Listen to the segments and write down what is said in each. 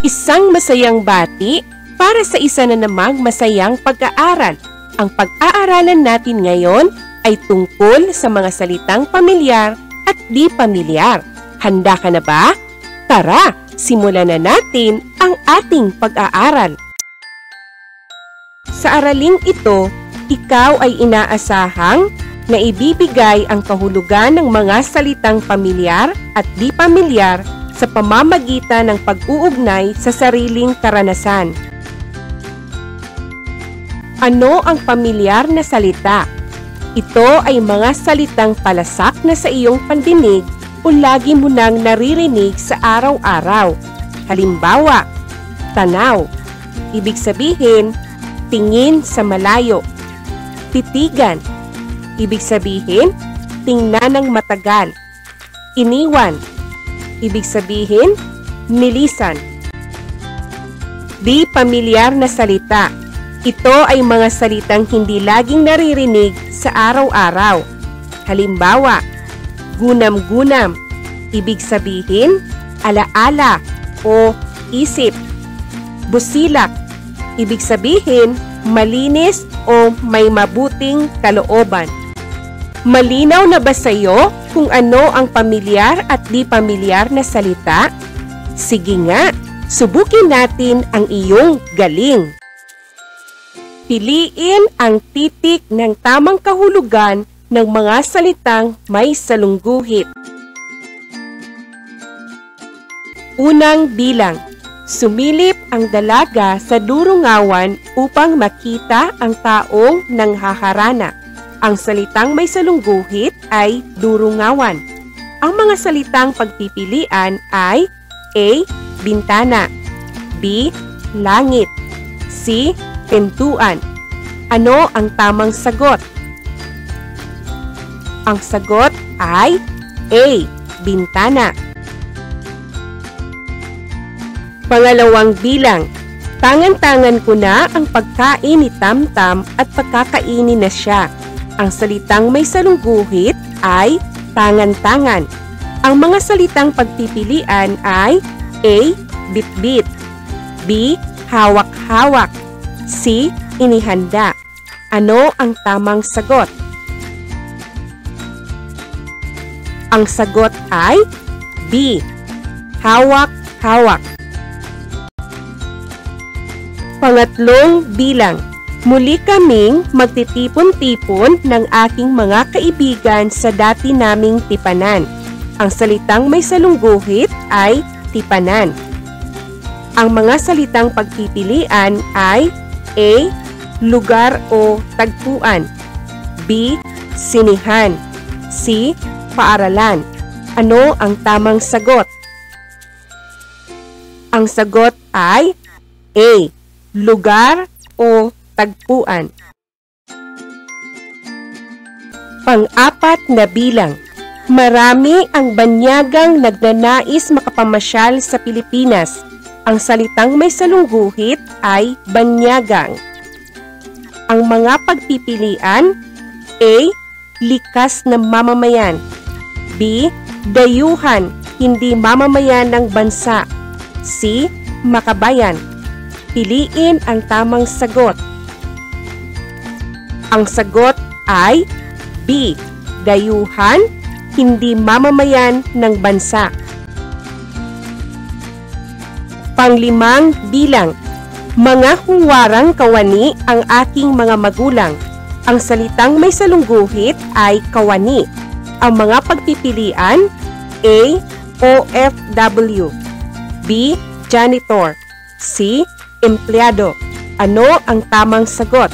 Isang masayang bati para sa isa na namang masayang pag-aaral. Ang pag-aaralan natin ngayon ay tungkol sa mga salitang pamilyar at di pamilyar. Handa ka na ba? Tara, simulan na natin ang ating pag-aaral. Sa araling ito, ikaw ay inaasahang na ibibigay ang kahulugan ng mga salitang pamilyar at di pamilyar sa pamamagitan ng pag-uugnay sa sariling karanasan. Ano ang pamilyar na salita? Ito ay mga salitang palasak na sa iyong pandinig o lagi mo nang naririnig sa araw-araw. Halimbawa, tanaw. Ibig sabihin, tingin sa malayo. Titigan. Ibig sabihin, tingnan ng matagal. Iniwan. Ibig sabihin, nilisan. Di pamilyar na salita. Ito ay mga salitang hindi laging naririnig sa araw-araw. Halimbawa, gunam-gunam. Ibig sabihin, alaala o isip. Busilak. Ibig sabihin, malinis o may mabuting kalooban. Malinaw na ba sa iyo kung ano ang pamilyar at di pamilyar na salita? Sige nga, subukin natin ang iyong galing. Piliin ang titik ng tamang kahulugan ng mga salitang may salungguhit. Unang bilang. Sumilip ang dalaga sa durungawan upang makita ang taong nanghaharana. Ang salitang may salungguhit ay durungawan. Ang mga salitang pagpipilian ay A. Bintana, B. Langit, C. Pintuan. Ano ang tamang sagot? Ang sagot ay A. Bintana. Pangalawang bilang. Tangan-tangan ko na ang pagkain ni Tamtam at pagkakainin na siya. Ang salitang may salungguhit ay tangan-tangan. Ang mga salitang pagpipilian ay A. Bitbit, B. Hawak-hawak, C. Inihanda. Ano ang tamang sagot? Ang sagot ay B. Hawak-hawak. Pangatlong bilang. Muli kaming magtitipon-tipon ng aking mga kaibigan sa dati naming tipanan. Ang salitang may salungguhit ay tipanan. Ang mga salitang pagpipilian ay A. Lugar o tagpuan, B. Sinihan, C. Paaralan. Ano ang tamang sagot? Ang sagot ay A. Lugar o tagpuan. Pang-apat na bilang. Marami ang banyagang nagnanais makapamasyal sa Pilipinas. Ang salitang may salungguhit ay banyagang. Ang mga pagpipilian, A. Likas na mamamayan, B. Dayuhan, hindi mamamayan ng bansa, C. Makabayan. Piliin ang tamang sagot. Ang sagot ay B. Dayuhan, hindi mamamayan ng bansa. Panglimang bilang. Mga huwarang kawani ang aking mga magulang. Ang salitang may salungguhit ay kawani. Ang mga pagpipilian, A. OFW, B. Janitor, C. Empleyado. Ano ang tamang sagot?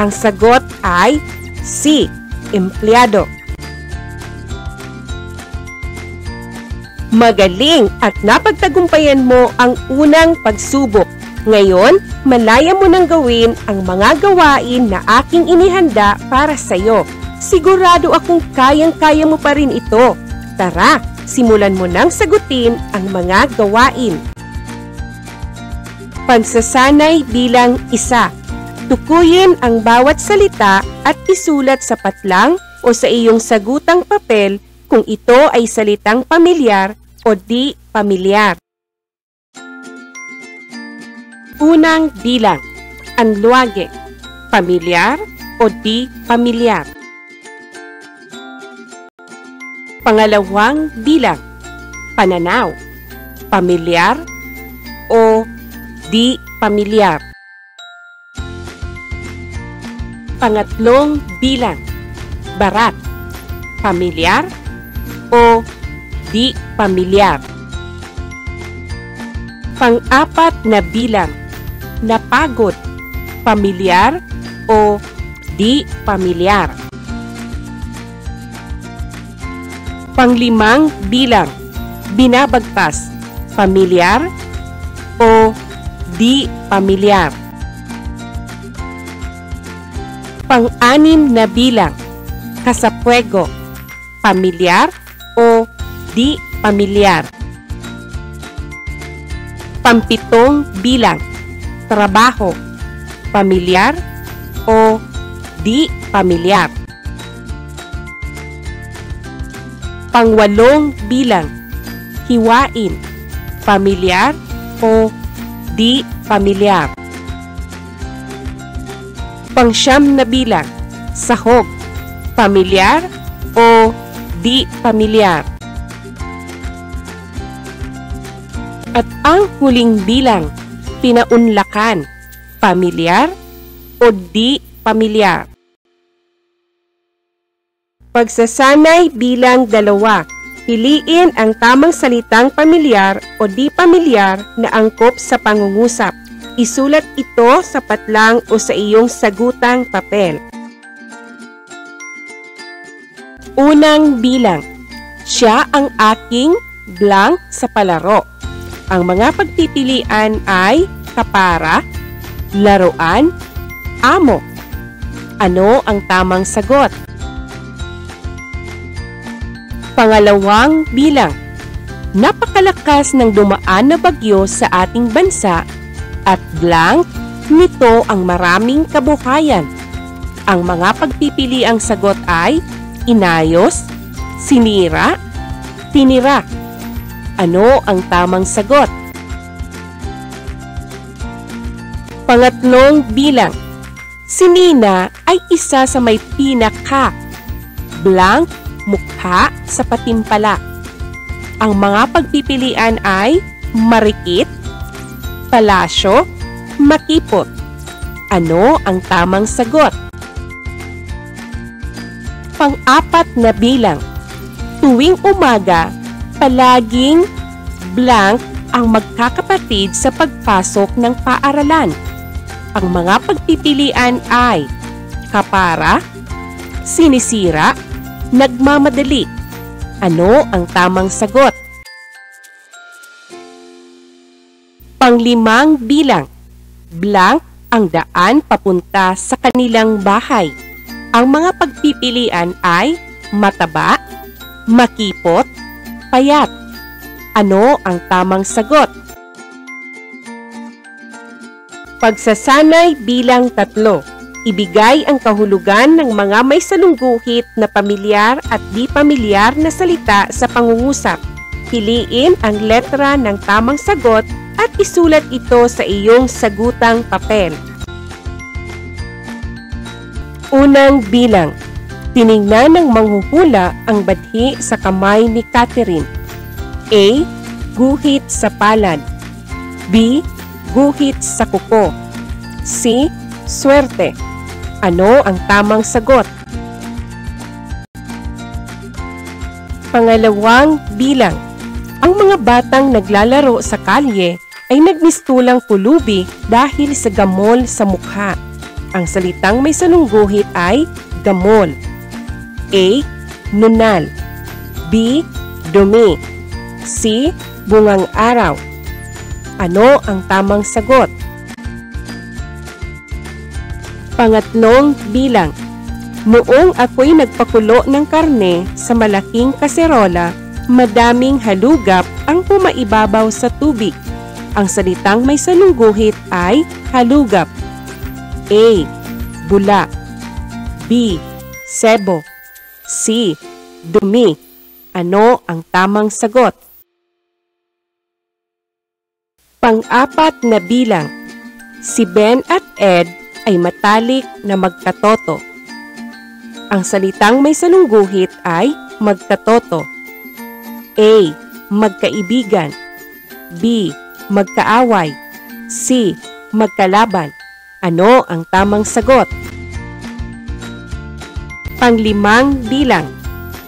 Ang sagot ay C. Empleyado. Magaling at napagtagumpayan mo ang unang pagsubok. Ngayon, malaya mo nang gawin ang mga gawain na aking inihanda para sa iyo. Sigurado akong kayang-kaya mo pa rin ito. Tara, simulan mo nang sagutin ang mga gawain. Pagsasanay bilang isa. Tukuyin ang bawat salita at isulat sa patlang o sa iyong sagutang papel kung ito ay salitang pamilyar o di pamilyar. Unang bilang, anluwage, pamilyar o di pamilyar. Pangalawang bilang, pananaw, pamilyar o di pamilyar. Pangatlong bilang, barat, pamilyar o di pamilyar. Pang-apat na bilang, napagod, pamilyar o di pamilyar. Panglimang bilang, binabagtas, pamilyar o di pamilyar. Pang-anim na bilang, kasapwego, pamilyar o di pamilyar. Pampitong bilang, trabaho, pamilyar o di pamilyar. Pangwalong bilang, hiwain, pamilyar o di pamilyar. Pangsyam na bilang, sahog, pamilyar o di pamilyar. At ang huling bilang, pinaunlakan, pamilyar o di pamilyar. Pagsasanay bilang 2. Piliin ang tamang salitang pamilyar o di pamilyar na angkop sa pangungusap. Isulat ito sa patlang o sa iyong sagutang papel. Unang bilang, siya ang aking blank sa palaro. Ang mga pagpipilian ay kapara, laruan, amo. Ano ang tamang sagot? Pangalawang bilang, napakalakas ng dumaan na bagyo sa ating bansa at blank, nito ang maraming kabuhayan. Ang mga pagpipiliang sagot ay inayos, sinira, tinira. Ano ang tamang sagot? Pangatlong bilang, si Nina ay isa sa may pinaka, blank, mukha sa patimpala. Ang mga pagpipilian ay marikit, palasyo, makipot. Ano ang tamang sagot? Pang-apat na bilang, tuwing umaga, palaging blank ang magkakapatid sa pagpasok ng paaralan. Ang mga pagpipilian ay kapara, sinisira, nagmamadali. Ano ang tamang sagot? Panglimang bilang, blank ang daan papunta sa kanilang bahay. Ang mga pagpipilian ay mataba, makipot, payat. Ano ang tamang sagot? Pagsasanay bilang 3. Ibigay ang kahulugan ng mga may salungguhit na pamilyar at di pamilyar na salita sa pangungusap. Piliin ang letra ng tamang sagot at isulat ito sa iyong sagutang papel. Unang bilang, tiningnan ng manghuhula ang badhi sa kamay ni Catherine. A. Guhit sa palad. B. Guhit sa kuko. C. Swerte. Ano ang tamang sagot? Pangalawang bilang, ang mga batang naglalaro sa kalye ay nagmistulang pulubi dahil sa gamol sa mukha. Ang salitang may salungguhit ay gamol. A. Nunal. B. Dumi. C. Bungang araw. Ano ang tamang sagot? Pangatlong bilang, noong ako'y nagpakulo ng karne sa malaking kaserola, madaming halugap ang pumaibabaw sa tubig. Ang salitang may salungguhit ay halugap. A. Bula. B. Sebo. C. Dumi. Ano ang tamang sagot? Pang-apat na bilang. Si Ben at Ed ay matalik na magkatoto. Ang salitang may salungguhit ay magkatoto. A. Magkaibigan. B. Magkaaway. C. Magkalaban. Ano ang tamang sagot? Panglimang bilang.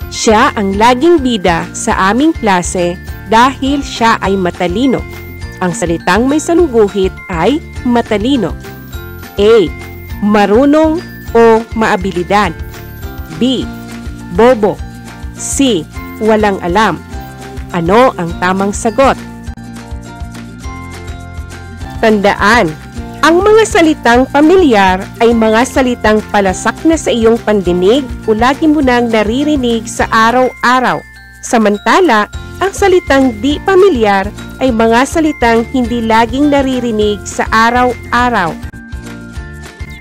Siya ang laging bida sa aming klase dahil siya ay matalino. Ang salitang may salungguhit ay matalino. A. Marunong o maabilidad. B. Bobo. C. Walang alam. Ano ang tamang sagot? Tandaan, ang mga salitang pamilyar ay mga salitang palasak na sa iyong pandinig o lagi mo nang naririnig sa araw-araw. Samantala, ang salitang di pamilyar ay mga salitang hindi laging naririnig sa araw-araw.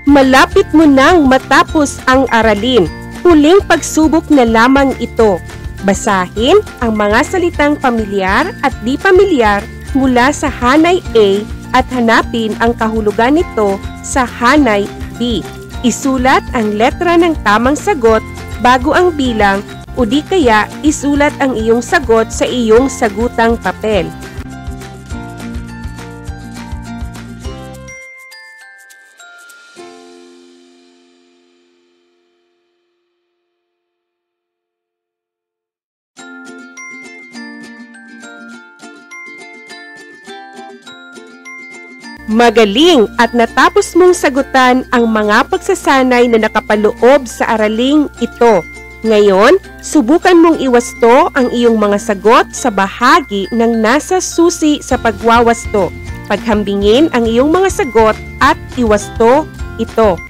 Malapit mo nang matapos ang aralin. Huling pagsubok na lamang ito. Basahin ang mga salitang pamilyar at di pamilyar mula sa Hanay A at hanapin ang kahulugan nito sa Hanay B. Isulat ang letra ng tamang sagot bago ang bilang o di kaya isulat ang iyong sagot sa iyong sagutang papel. Magaling at natapos mong sagutan ang mga pagsasanay na nakapaloob sa araling ito. Ngayon, subukan mong iwasto ang iyong mga sagot sa bahagi ng nasa susi sa pagwawasto. Paghambingin ang iyong mga sagot at iwasto ito.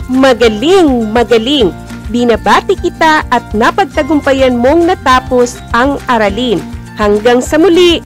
Magaling, magaling! Binabati kita at napagtagumpayan mong natapos ang aralin. Hanggang sa muli!